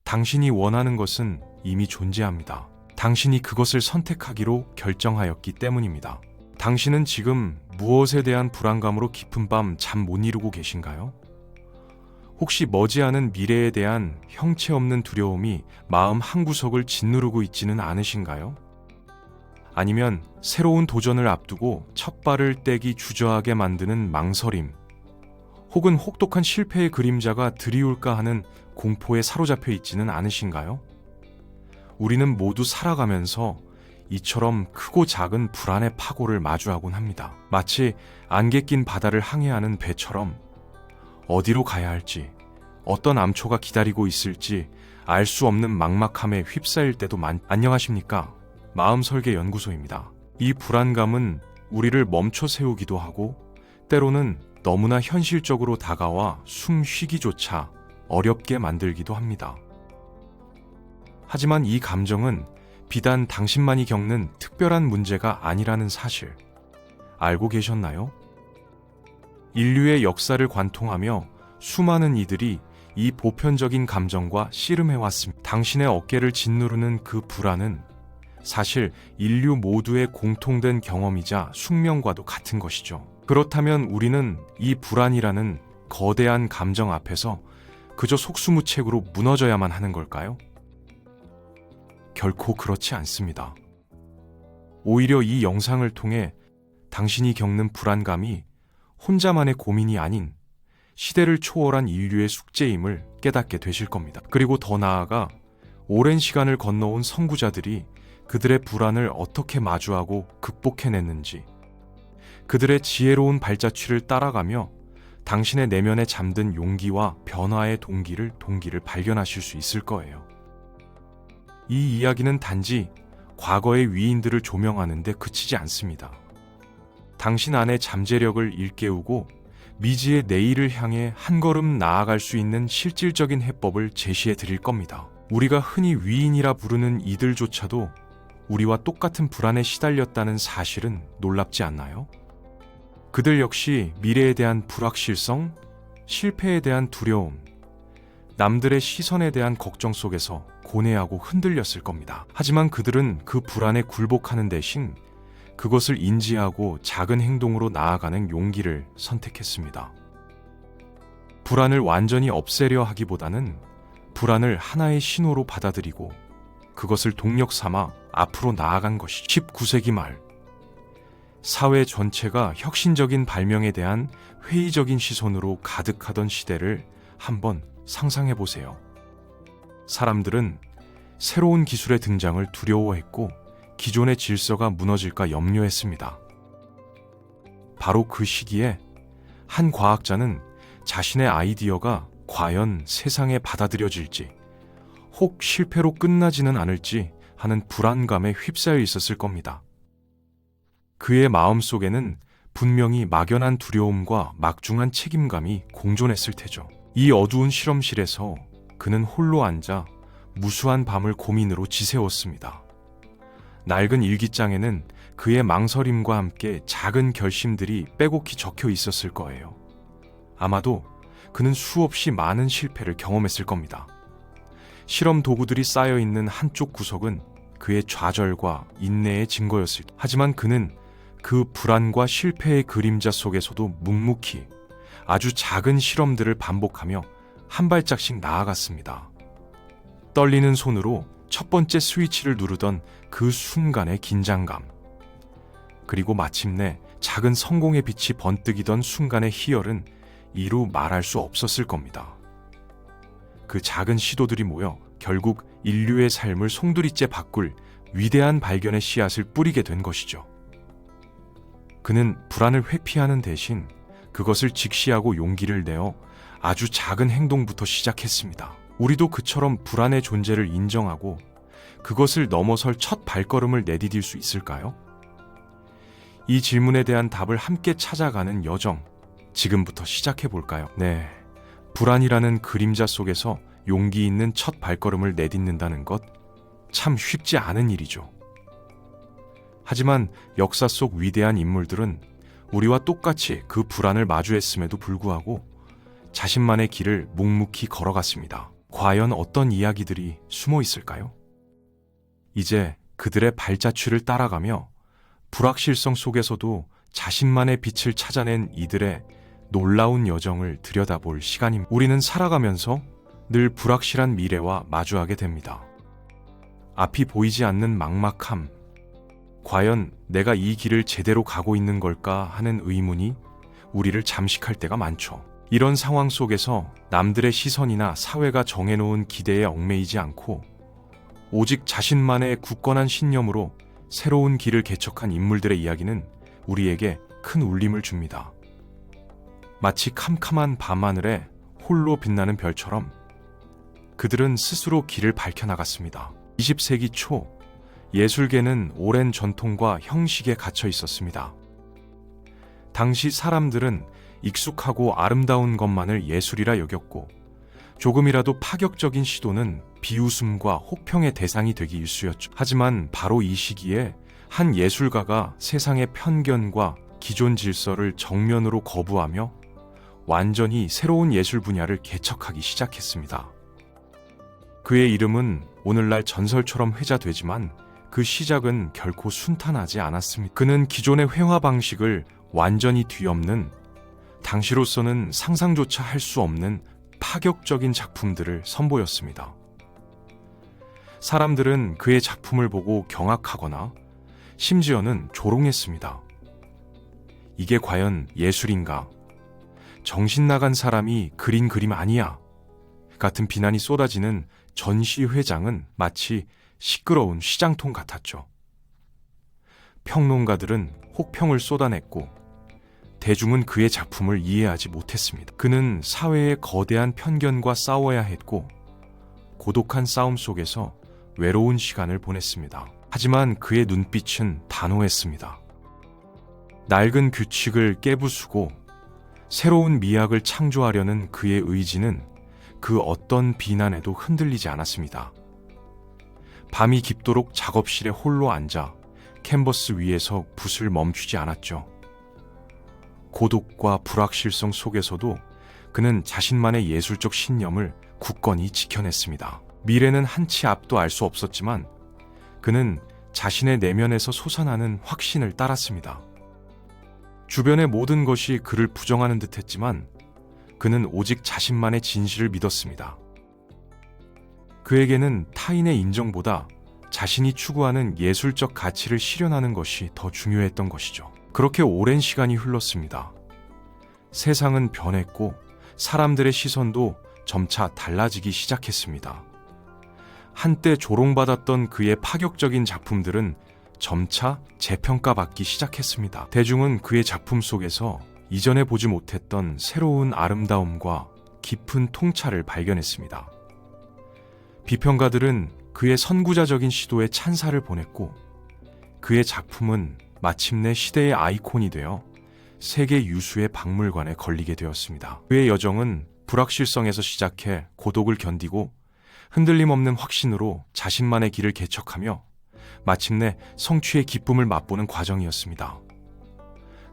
당신이 원하는 것은 이미 존재합니다. 당신이 그것을 선택하기로 결정하였기 때문입니다. 당신은 지금 무엇에 대한 불안감으로 깊은 밤 잠 못 이루고 계신가요? 혹시 머지않은 미래에 대한 형체 없는 두려움이 마음 한구석을 짓누르고 있지는 않으신가요? 아니면 새로운 도전을 앞두고 첫 발을 떼기 주저하게 만드는 망설임, 혹은 혹독한 실패의 그림자가 드리울까 하는 공포에 사로잡혀 있지는 않으신가요? 우리는 모두 살아가면서 이처럼 크고 작은 불안의 파고를 마주하곤 합니다. 마치 안개 낀 바다를 항해하는 배처럼 어디로 가야 할지, 어떤 암초가 기다리고 있을지 알 수 없는 막막함에 휩싸일 때도 안녕하십니까? 마음설계연구소입니다. 이 불안감은 우리를 멈춰 세우기도 하고 때로는 너무나 현실적으로 다가와 숨 쉬기조차 어렵게 만들기도 합니다. 하지만 이 감정은 비단 당신만이 겪는 특별한 문제가 아니라는 사실 알고 계셨나요? 인류의 역사를 관통하며 수많은 이들이 이 보편적인 감정과 씨름해왔습니다. 당신의 어깨를 짓누르는 그 불안은 사실 인류 모두의 공통된 경험이자 숙명과도 같은 것이죠. 그렇다면 우리는 이 불안이라는 거대한 감정 앞에서 그저 속수무책으로 무너져야만 하는 걸까요? 결코 그렇지 않습니다. 오히려 이 영상을 통해 당신이 겪는 불안감이 혼자만의 고민이 아닌 시대를 초월한 인류의 숙제임을 깨닫게 되실 겁니다. 그리고 더 나아가 오랜 시간을 건너온 선구자들이 그들의 불안을 어떻게 마주하고 극복해냈는지, 그들의 지혜로운 발자취를 따라가며 당신의 내면에 잠든 용기와 변화의 동기를 발견하실 수 있을 거예요. 이 이야기는 단지 과거의 위인들을 조명하는 데 그치지 않습니다. 당신 안의 잠재력을 일깨우고 미지의 내일을 향해 한 걸음 나아갈 수 있는 실질적인 해법을 제시해 드릴 겁니다. 우리가 흔히 위인이라 부르는 이들조차도 우리와 똑같은 불안에 시달렸다는 사실은 놀랍지 않나요? 그들 역시 미래에 대한 불확실성, 실패에 대한 두려움, 남들의 시선에 대한 걱정 속에서 고뇌하고 흔들렸을 겁니다. 하지만 그들은 그 불안에 굴복하는 대신 그것을 인지하고 작은 행동으로 나아가는 용기를 선택했습니다. 불안을 완전히 없애려 하기보다는 불안을 하나의 신호로 받아들이고 그것을 동력 삼아 앞으로 나아간 것이 19세기 말 사회 전체가 혁신적인 발명에 대한 회의적인 시선으로 가득하던 시대를 한번 상상해 보세요. 사람들은 새로운 기술의 등장을 두려워했고 기존의 질서가 무너질까 염려했습니다. 바로 그 시기에 한 과학자는 자신의 아이디어가 과연 세상에 받아들여질지, 혹 실패로 끝나지는 않을지 하는 불안감에 휩싸여 있었을 겁니다. 그의 마음속에는 분명히 막연한 두려움과 막중한 책임감이 공존했을 테죠. 이 어두운 실험실에서 그는 홀로 앉아 무수한 밤을 고민으로 지새웠습니다. 낡은 일기장에는 그의 망설임과 함께 작은 결심들이 빼곡히 적혀 있었을 거예요. 아마도 그는 수없이 많은 실패를 경험했을 겁니다. 실험 도구들이 쌓여 있는 한쪽 구석은 그의 좌절과 인내의 증거였을 때, 하지만 그는 그 불안과 실패의 그림자 속에서도 묵묵히 아주 작은 실험들을 반복하며 한 발짝씩 나아갔습니다. 떨리는 손으로 첫 번째 스위치를 누르던 그 순간의 긴장감, 그리고 마침내 작은 성공의 빛이 번뜩이던 순간의 희열은 이루 말할 수 없었을 겁니다. 그 작은 시도들이 모여 결국 인류의 삶을 송두리째 바꿀 위대한 발견의 씨앗을 뿌리게 된 것이죠. 그는 불안을 회피하는 대신 그것을 직시하고 용기를 내어 아주 작은 행동부터 시작했습니다. 우리도 그처럼 불안의 존재를 인정하고 그것을 넘어설 첫 발걸음을 내디딜 수 있을까요? 이 질문에 대한 답을 함께 찾아가는 여정, 지금부터 시작해 볼까요? 네, 불안이라는 그림자 속에서 용기 있는 첫 발걸음을 내딛는다는 것, 참 쉽지 않은 일이죠. 하지만 역사 속 위대한 인물들은 우리와 똑같이 그 불안을 마주했음에도 불구하고 자신만의 길을 묵묵히 걸어갔습니다. 과연 어떤 이야기들이 숨어 있을까요? 이제 그들의 발자취를 따라가며 불확실성 속에서도 자신만의 빛을 찾아낸 이들의 놀라운 여정을 들여다볼 시간입니다. 우리는 살아가면서 늘 불확실한 미래와 마주하게 됩니다. 앞이 보이지 않는 막막함, 과연 내가 이 길을 제대로 가고 있는 걸까 하는 의문이 우리를 잠식할 때가 많죠. 이런 상황 속에서 남들의 시선이나 사회가 정해놓은 기대에 얽매이지 않고 오직 자신만의 굳건한 신념으로 새로운 길을 개척한 인물들의 이야기는 우리에게 큰 울림을 줍니다. 마치 캄캄한 밤하늘에 홀로 빛나는 별처럼 그들은 스스로 길을 밝혀나갔습니다. 20세기 초 예술계는 오랜 전통과 형식에 갇혀 있었습니다. 당시 사람들은 익숙하고 아름다운 것만을 예술이라 여겼고 조금이라도 파격적인 시도는 비웃음과 혹평의 대상이 되기 일쑤였죠. 하지만 바로 이 시기에 한 예술가가 세상의 편견과 기존 질서를 정면으로 거부하며 완전히 새로운 예술 분야를 개척하기 시작했습니다. 그의 이름은 오늘날 전설처럼 회자되지만 그 시작은 결코 순탄하지 않았습니다. 그는 기존의 회화 방식을 완전히 뒤엎는, 당시로서는 상상조차 할 수 없는 파격적인 작품들을 선보였습니다. 사람들은 그의 작품을 보고 경악하거나 심지어는 조롱했습니다. 이게 과연 예술인가? 정신 나간 사람이 그린 그림 아니야? 같은 비난이 쏟아지는 전시회장은 마치 시끄러운 시장통 같았죠. 평론가들은 혹평을 쏟아냈고 대중은 그의 작품을 이해하지 못했습니다. 그는 사회의 거대한 편견과 싸워야 했고 고독한 싸움 속에서 외로운 시간을 보냈습니다. 하지만 그의 눈빛은 단호했습니다. 낡은 규칙을 깨부수고 새로운 미학을 창조하려는 그의 의지는 그 어떤 비난에도 흔들리지 않았습니다. 밤이 깊도록 작업실에 홀로 앉아 캔버스 위에서 붓을 멈추지 않았죠. 고독과 불확실성 속에서도 그는 자신만의 예술적 신념을 굳건히 지켜냈습니다. 미래는 한치 앞도 알 수 없었지만 그는 자신의 내면에서 솟아나는 확신을 따랐습니다. 주변의 모든 것이 그를 부정하는 듯했지만 그는 오직 자신만의 진실을 믿었습니다. 그에게는 타인의 인정보다 자신이 추구하는 예술적 가치를 실현하는 것이 더 중요했던 것이죠. 그렇게 오랜 시간이 흘렀습니다. 세상은 변했고 사람들의 시선도 점차 달라지기 시작했습니다. 한때 조롱받았던 그의 파격적인 작품들은 점차 재평가받기 시작했습니다. 대중은 그의 작품 속에서 이전에 보지 못했던 새로운 아름다움과 깊은 통찰을 발견했습니다. 비평가들은 그의 선구자적인 시도에 찬사를 보냈고 그의 작품은 마침내 시대의 아이콘이 되어 세계 유수의 박물관에 걸리게 되었습니다. 그의 여정은 불확실성에서 시작해 고독을 견디고 흔들림 없는 확신으로 자신만의 길을 개척하며 마침내 성취의 기쁨을 맛보는 과정이었습니다.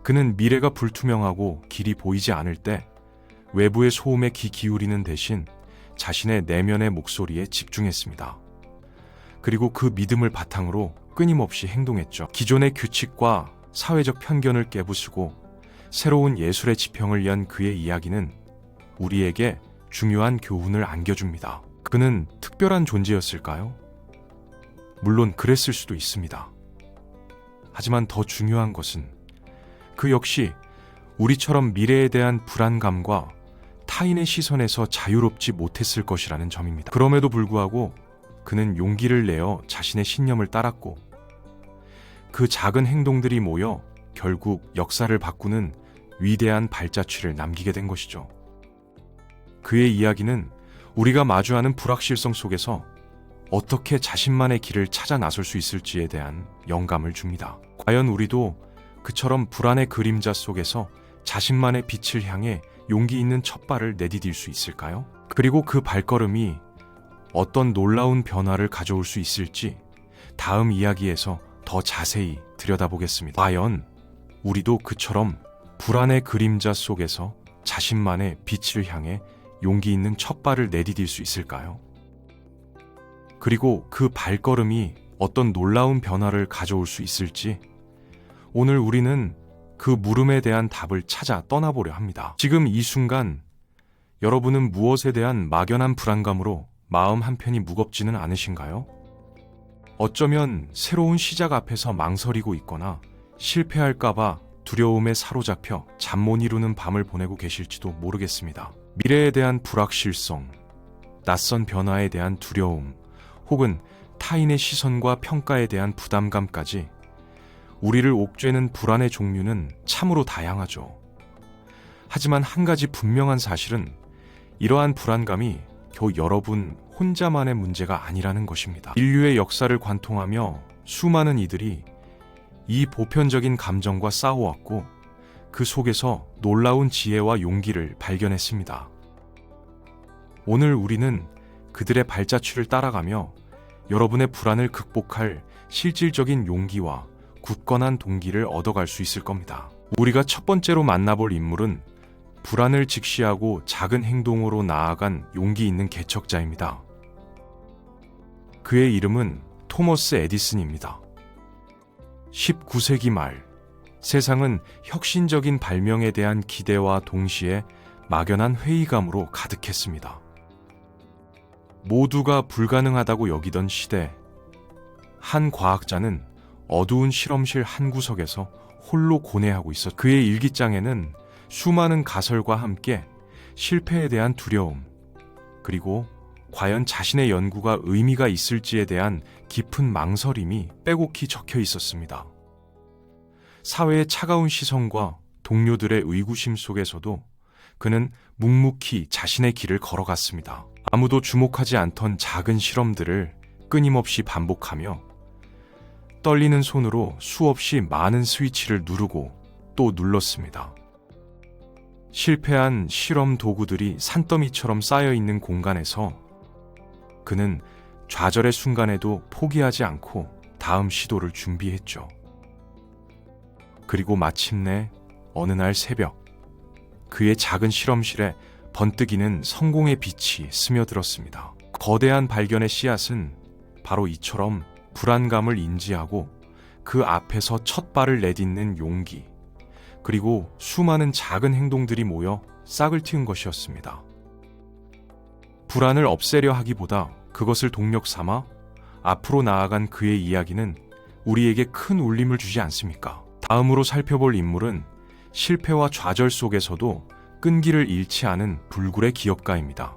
그는 미래가 불투명하고 길이 보이지 않을 때 외부의 소음에 귀 기울이는 대신 자신의 내면의 목소리에 집중했습니다. 그리고 그 믿음을 바탕으로 끊임없이 행동했죠. 기존의 규칙과 사회적 편견을 깨부수고 새로운 예술의 지평을 연 그의 이야기는 우리에게 중요한 교훈을 안겨줍니다. 그는 특별한 존재였을까요? 물론 그랬을 수도 있습니다. 하지만 더 중요한 것은 그 역시 우리처럼 미래에 대한 불안감과 타인의 시선에서 자유롭지 못했을 것이라는 점입니다. 그럼에도 불구하고 그는 용기를 내어 자신의 신념을 따랐고 그 작은 행동들이 모여 결국 역사를 바꾸는 위대한 발자취를 남기게 된 것이죠. 그의 이야기는 우리가 마주하는 불확실성 속에서 어떻게 자신만의 길을 찾아 나설 수 있을지에 대한 영감을 줍니다. 과연 우리도 그처럼 불안의 그림자 속에서 자신만의 빛을 향해 용기 있는 첫발을 내디딜 수 있을까요? 그리고 그 발걸음이 어떤 놀라운 변화를 가져올 수 있을지 다음 이야기에서 더 자세히 들여다보겠습니다. 과연 우리도 그처럼 불안의 그림자 속에서 자신만의 빛을 향해 용기 있는 첫 발을 내디딜 수 있을까요? 그리고 그 발걸음이 어떤 놀라운 변화를 가져올 수 있을지 오늘 우리는 그 물음에 대한 답을 찾아 떠나보려 합니다. 지금 이 순간 여러분은 무엇에 대한 막연한 불안감으로 마음 한편이 무겁지는 않으신가요? 어쩌면 새로운 시작 앞에서 망설이고 있거나 실패할까봐 두려움에 사로잡혀 잠 못 이루는 밤을 보내고 계실지도 모르겠습니다. 미래에 대한 불확실성, 낯선 변화에 대한 두려움, 혹은 타인의 시선과 평가에 대한 부담감까지 우리를 옥죄는 불안의 종류는 참으로 다양하죠. 하지만 한 가지 분명한 사실은 이러한 불안감이 겨우 여러분 혼자만의 문제가 아니라는 것입니다. 인류의 역사를 관통하며 수많은 이들이 이 보편적인 감정과 싸워왔고 그 속에서 놀라운 지혜와 용기를 발견했습니다. 오늘 우리는 그들의 발자취를 따라가며 여러분의 불안을 극복할 실질적인 용기와 굳건한 동기를 얻어갈 수 있을 겁니다. 우리가 첫 번째로 만나볼 인물은 불안을 직시하고 작은 행동으로 나아간 용기 있는 개척자입니다. 그의 이름은 토머스 에디슨입니다. 19세기 말, 세상은 혁신적인 발명에 대한 기대와 동시에 막연한 회의감으로 가득했습니다. 모두가 불가능하다고 여기던 시대, 한 과학자는 어두운 실험실 한 구석에서 홀로 고뇌하고 있었. 그의 일기장에는 수많은 가설과 함께 실패에 대한 두려움, 그리고 과연 자신의 연구가 의미가 있을지에 대한 깊은 망설임이 빼곡히 적혀 있었습니다. 사회의 차가운 시선과 동료들의 의구심 속에서도 그는 묵묵히 자신의 길을 걸어갔습니다. 아무도 주목하지 않던 작은 실험들을 끊임없이 반복하며 떨리는 손으로 수없이 많은 스위치를 누르고 또 눌렀습니다. 실패한 실험 도구들이 산더미처럼 쌓여있는 공간에서 그는 좌절의 순간에도 포기하지 않고 다음 시도를 준비했죠. 그리고 마침내 어느 날 새벽, 그의 작은 실험실에 번뜩이는 성공의 빛이 스며들었습니다. 거대한 발견의 씨앗은 바로 이처럼 불안감을 인지하고 그 앞에서 첫 발을 내딛는 용기, 그리고 수많은 작은 행동들이 모여 싹을 틔운 것이었습니다. 불안을 없애려 하기보다 그것을 동력 삼아 앞으로 나아간 그의 이야기는 우리에게 큰 울림을 주지 않습니까? 다음으로 살펴볼 인물은 실패와 좌절 속에서도 끈기를 잃지 않은 불굴의 기업가입니다.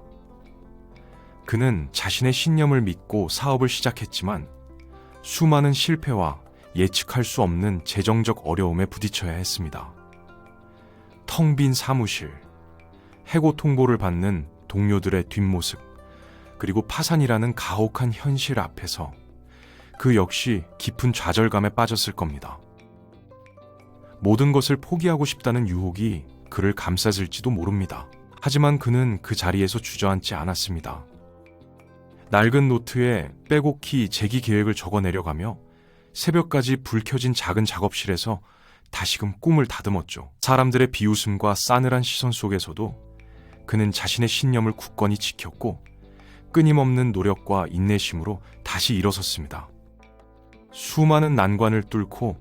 그는 자신의 신념을 믿고 사업을 시작했지만 수많은 실패와 예측할 수 없는 재정적 어려움에 부딪혀야 했습니다. 텅 빈 사무실, 해고 통보를 받는 동료들의 뒷모습, 그리고 파산이라는 가혹한 현실 앞에서 그 역시 깊은 좌절감에 빠졌을 겁니다. 모든 것을 포기하고 싶다는 유혹이 그를 감싸질지도 모릅니다. 하지만 그는 그 자리에서 주저앉지 않았습니다. 낡은 노트에 빼곡히 재기 계획을 적어내려가며 새벽까지 불 켜진 작은 작업실에서 다시금 꿈을 다듬었죠. 사람들의 비웃음과 싸늘한 시선 속에서도 그는 자신의 신념을 굳건히 지켰고 끊임없는 노력과 인내심으로 다시 일어섰습니다. 수많은 난관을 뚫고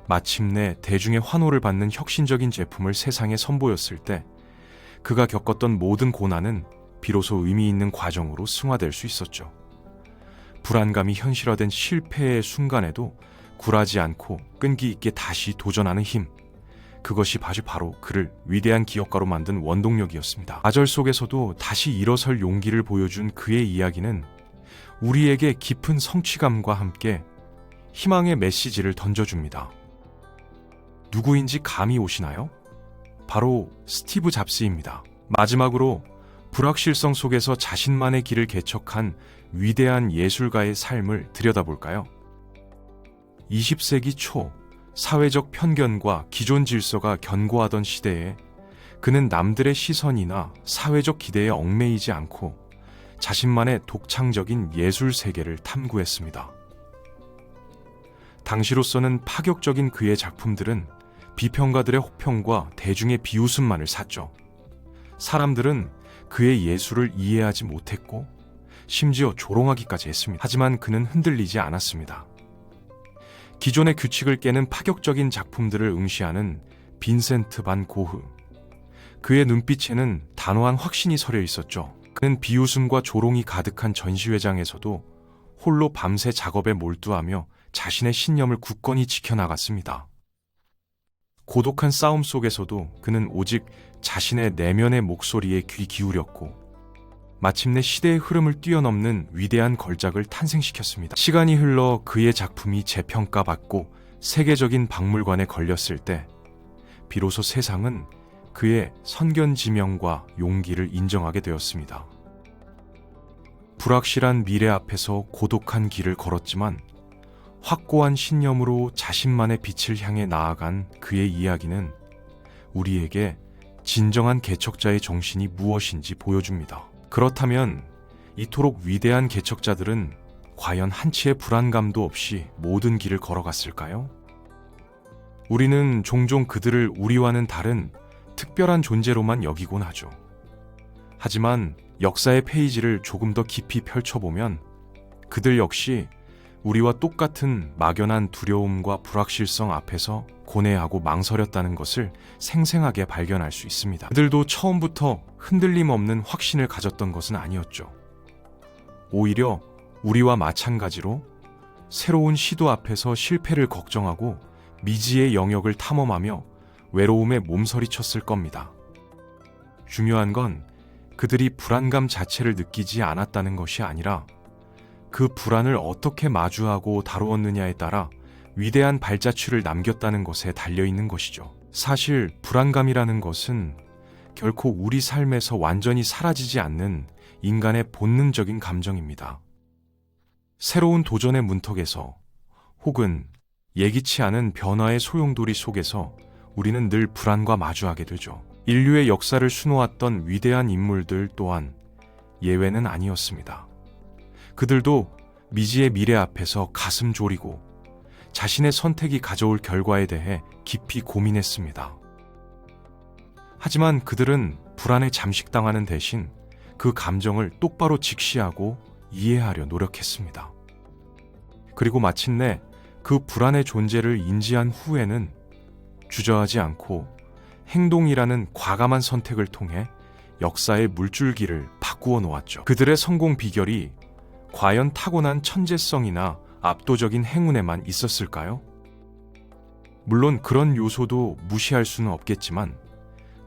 마침내 대중의 환호를 받는 혁신적인 제품을 세상에 선보였을 때 그가 겪었던 모든 고난은 비로소 의미 있는 과정으로 승화될 수 있었죠. 불안감이 현실화된 실패의 순간에도 굴하지 않고 끈기 있게 다시 도전하는 힘, 그것이 바로 그를 위대한 기업가로 만든 원동력이었습니다. 좌절 속에서도 다시 일어설 용기를 보여준 그의 이야기는 우리에게 깊은 성취감과 함께 희망의 메시지를 던져줍니다. 누구인지 감이 오시나요? 바로 스티브 잡스입니다. 마지막으로 불확실성 속에서 자신만의 길을 개척한 위대한 예술가의 삶을 들여다볼까요? 20세기 초 사회적 편견과 기존 질서가 견고하던 시대에 그는 남들의 시선이나 사회적 기대에 얽매이지 않고 자신만의 독창적인 예술 세계를 탐구했습니다. 당시로서는 파격적인 그의 작품들은 비평가들의 호평과 대중의 비웃음만을 샀죠. 사람들은 그의 예술을 이해하지 못했고 심지어 조롱하기까지 했습니다. 하지만 그는 흔들리지 않았습니다. 기존의 규칙을 깨는 파격적인 작품들을 응시하는 빈센트 반 고흐. 그의 눈빛에는 단호한 확신이 서려 있었죠. 그는 비웃음과 조롱이 가득한 전시회장에서도 홀로 밤새 작업에 몰두하며 자신의 신념을 굳건히 지켜나갔습니다. 고독한 싸움 속에서도 그는 오직 자신의 내면의 목소리에 귀 기울였고 마침내 시대의 흐름을 뛰어넘는 위대한 걸작을 탄생시켰습니다. 시간이 흘러 그의 작품이 재평가받고 세계적인 박물관에 걸렸을 때 비로소 세상은 그의 선견지명과 용기를 인정하게 되었습니다. 불확실한 미래 앞에서 고독한 길을 걸었지만 확고한 신념으로 자신만의 빛을 향해 나아간 그의 이야기는 우리에게 진정한 개척자의 정신이 무엇인지 보여줍니다. 그렇다면 이토록 위대한 개척자들은 과연 한치의 불안감도 없이 모든 길을 걸어갔을까요? 우리는 종종 그들을 우리와는 다른 특별한 존재로만 여기곤 하죠. 하지만 역사의 페이지를 조금 더 깊이 펼쳐보면 그들 역시 우리와 똑같은 막연한 두려움과 불확실성 앞에서 고뇌하고 망설였다는 것을 생생하게 발견할 수 있습니다. 그들도 처음부터 흔들림 없는 확신을 가졌던 것은 아니었죠. 오히려 우리와 마찬가지로 새로운 시도 앞에서 실패를 걱정하고 미지의 영역을 탐험하며 외로움에 몸서리쳤을 겁니다. 중요한 건 그들이 불안감 자체를 느끼지 않았다는 것이 아니라 그 불안을 어떻게 마주하고 다루었느냐에 따라 위대한 발자취를 남겼다는 것에 달려있는 것이죠. 사실 불안감이라는 것은 결코 우리 삶에서 완전히 사라지지 않는 인간의 본능적인 감정입니다. 새로운 도전의 문턱에서 혹은 예기치 않은 변화의 소용돌이 속에서 우리는 늘 불안과 마주하게 되죠. 인류의 역사를 수놓았던 위대한 인물들 또한 예외는 아니었습니다. 그들도 미지의 미래 앞에서 가슴 졸이고 자신의 선택이 가져올 결과에 대해 깊이 고민했습니다. 하지만 그들은 불안에 잠식당하는 대신 그 감정을 똑바로 직시하고 이해하려 노력했습니다. 그리고 마침내 그 불안의 존재를 인지한 후에는 주저하지 않고 행동이라는 과감한 선택을 통해 역사의 물줄기를 바꾸어 놓았죠. 그들의 성공 비결이 과연 타고난 천재성이나 압도적인 행운에만 있었을까요? 물론 그런 요소도 무시할 수는 없겠지만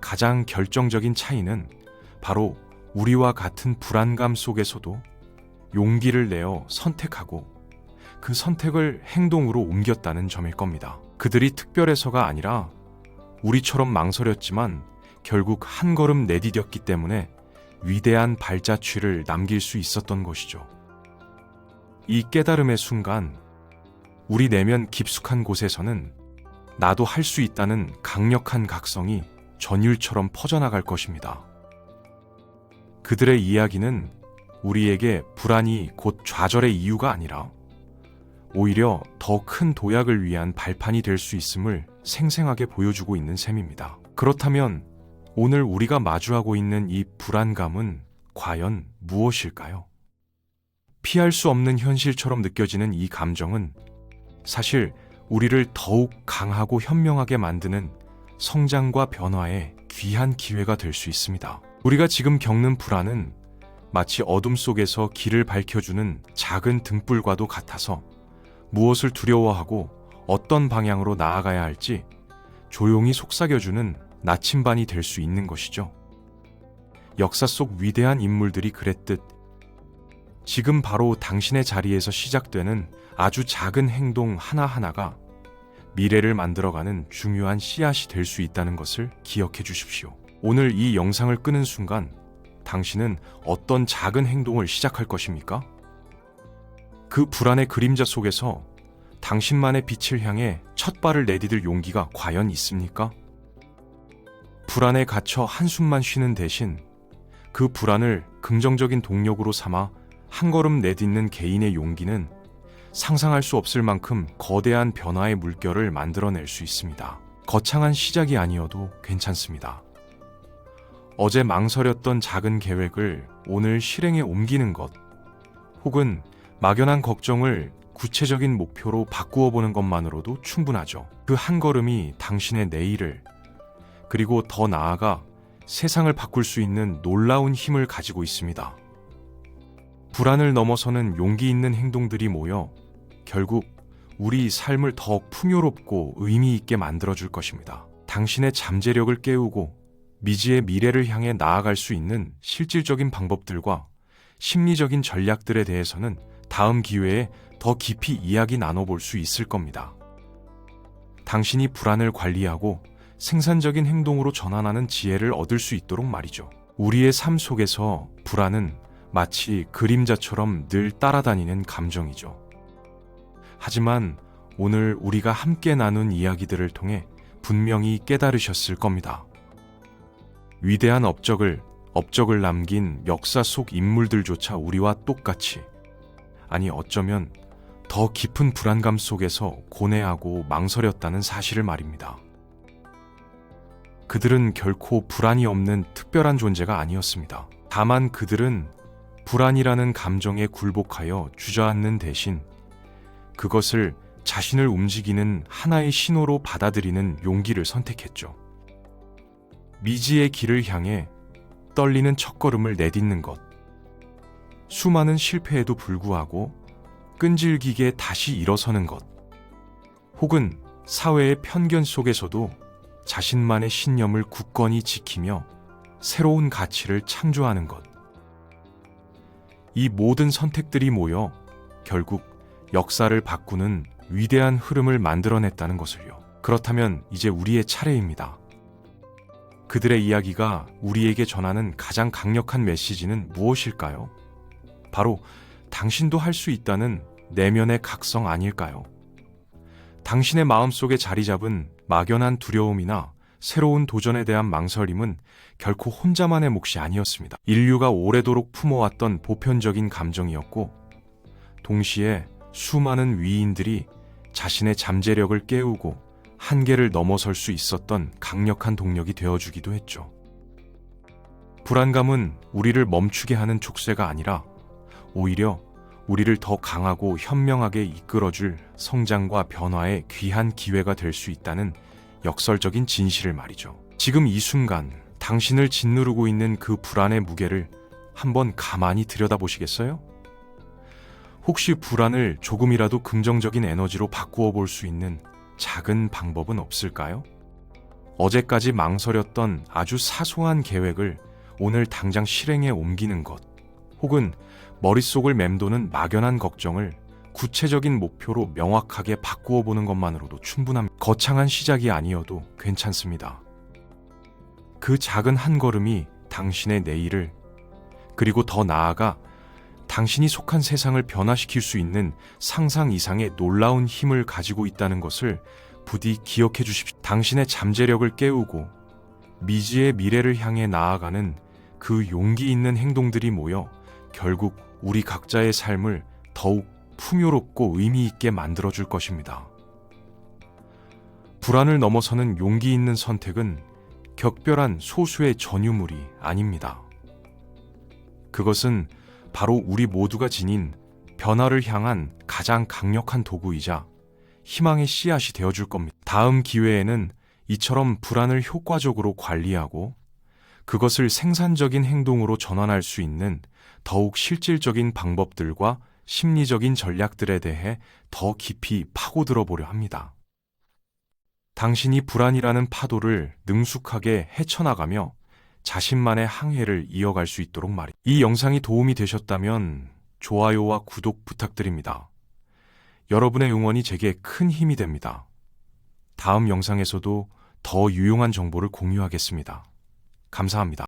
가장 결정적인 차이는 바로 우리와 같은 불안감 속에서도 용기를 내어 선택하고 그 선택을 행동으로 옮겼다는 점일 겁니다. 그들이 특별해서가 아니라 우리처럼 망설였지만 결국 한 걸음 내디뎠기 때문에 위대한 발자취를 남길 수 있었던 것이죠. 이 깨달음의 순간 우리 내면 깊숙한 곳에서는 나도 할 수 있다는 강력한 각성이 전율처럼 퍼져나갈 것입니다. 그들의 이야기는 우리에게 불안이 곧 좌절의 이유가 아니라 오히려 더 큰 도약을 위한 발판이 될 수 있음을 생생하게 보여주고 있는 셈입니다. 그렇다면 오늘 우리가 마주하고 있는 이 불안감은 과연 무엇일까요? 피할 수 없는 현실처럼 느껴지는 이 감정은 사실 우리를 더욱 강하고 현명하게 만드는 성장과 변화의 귀한 기회가 될 수 있습니다. 우리가 지금 겪는 불안은 마치 어둠 속에서 길을 밝혀주는 작은 등불과도 같아서 무엇을 두려워하고 어떤 방향으로 나아가야 할지 조용히 속삭여주는 나침반이 될 수 있는 것이죠. 역사 속 위대한 인물들이 그랬듯 지금 바로 당신의 자리에서 시작되는 아주 작은 행동 하나하나가 미래를 만들어가는 중요한 씨앗이 될 수 있다는 것을 기억해 주십시오. 오늘 이 영상을 끄는 순간 당신은 어떤 작은 행동을 시작할 것입니까? 그 불안의 그림자 속에서 당신만의 빛을 향해 첫 발을 내디딜 용기가 과연 있습니까? 불안에 갇혀 한숨만 쉬는 대신 그 불안을 긍정적인 동력으로 삼아 한 걸음 내딛는 개인의 용기는 상상할 수 없을 만큼 거대한 변화의 물결을 만들어낼 수 있습니다. 거창한 시작이 아니어도 괜찮습니다. 어제 망설였던 작은 계획을 오늘 실행에 옮기는 것, 혹은 막연한 걱정을 구체적인 목표로 바꾸어 보는 것만으로도 충분하죠. 그 한 걸음이 당신의 내일을, 그리고 더 나아가 세상을 바꿀 수 있는 놀라운 힘을 가지고 있습니다. 불안을 넘어서는 용기 있는 행동들이 모여 결국 우리 삶을 더 풍요롭고 의미 있게 만들어줄 것입니다. 당신의 잠재력을 깨우고 미지의 미래를 향해 나아갈 수 있는 실질적인 방법들과 심리적인 전략들에 대해서는 다음 기회에 더 깊이 이야기 나눠볼 수 있을 겁니다. 당신이 불안을 관리하고 생산적인 행동으로 전환하는 지혜를 얻을 수 있도록 말이죠. 우리의 삶 속에서 불안은 마치 그림자처럼 늘 따라다니는 감정이죠. 하지만 오늘 우리가 함께 나눈 이야기들을 통해 분명히 깨달으셨을 겁니다. 위대한 업적을 남긴 역사 속 인물들조차 우리와 똑같이, 아니 어쩌면 더 깊은 불안감 속에서 고뇌하고 망설였다는 사실을 말입니다. 그들은 결코 불안이 없는 특별한 존재가 아니었습니다. 다만 그들은 불안이라는 감정에 굴복하여 주저앉는 대신 그것을 자신을 움직이는 하나의 신호로 받아들이는 용기를 선택했죠. 미지의 길을 향해 떨리는 첫걸음을 내딛는 것, 수많은 실패에도 불구하고 끈질기게 다시 일어서는 것, 혹은 사회의 편견 속에서도 자신만의 신념을 굳건히 지키며 새로운 가치를 창조하는 것. 이 모든 선택들이 모여 결국 역사를 바꾸는 위대한 흐름을 만들어냈다는 것을요. 그렇다면 이제 우리의 차례입니다. 그들의 이야기가 우리에게 전하는 가장 강력한 메시지는 무엇일까요? 바로 당신도 할 수 있다는 내면의 각성 아닐까요? 당신의 마음속에 자리 잡은 막연한 두려움이나 새로운 도전에 대한 망설임은 결코 혼자만의 몫이 아니었습니다. 인류가 오래도록 품어왔던 보편적인 감정이었고, 동시에 수많은 위인들이 자신의 잠재력을 깨우고 한계를 넘어설 수 있었던 강력한 동력이 되어주기도 했죠. 불안감은 우리를 멈추게 하는 족쇄가 아니라 오히려 우리를 더 강하고 현명하게 이끌어줄 성장과 변화의 귀한 기회가 될 수 있다는 역설적인 진실을 말이죠. 지금 이 순간 당신을 짓누르고 있는 그 불안의 무게를 한번 가만히 들여다보시겠어요? 혹시 불안을 조금이라도 긍정적인 에너지로 바꾸어 볼 수 있는 작은 방법은 없을까요? 어제까지 망설였던 아주 사소한 계획을 오늘 당장 실행에 옮기는 것, 혹은 머릿속을 맴도는 막연한 걱정을 구체적인 목표로 명확하게 바꾸어 보는 것만으로도 충분합니다. 거창한 시작이 아니어도 괜찮습니다. 그 작은 한 걸음이 당신의 내일을, 그리고 더 나아가 당신이 속한 세상을 변화시킬 수 있는 상상 이상의 놀라운 힘을 가지고 있다는 것을 부디 기억해 주십시오. 당신의 잠재력을 깨우고 미지의 미래를 향해 나아가는 그 용기 있는 행동들이 모여 결국 우리 각자의 삶을 더욱 풍요롭고 의미 있게 만들어줄 것입니다. 불안을 넘어서는 용기 있는 선택은 격별한 소수의 전유물이 아닙니다. 그것은 바로 우리 모두가 지닌 변화를 향한 가장 강력한 도구이자 희망의 씨앗이 되어줄 겁니다. 다음 기회에는 이처럼 불안을 효과적으로 관리하고 그것을 생산적인 행동으로 전환할 수 있는 더욱 실질적인 방법들과 심리적인 전략들에 대해 더 깊이 파고들어 보려 합니다. 당신이 불안이라는 파도를 능숙하게 헤쳐나가며 자신만의 항해를 이어갈 수 있도록 말입니다. 이 영상이 도움이 되셨다면 좋아요와 구독 부탁드립니다. 여러분의 응원이 제게 큰 힘이 됩니다. 다음 영상에서도 더 유용한 정보를 공유하겠습니다. 감사합니다.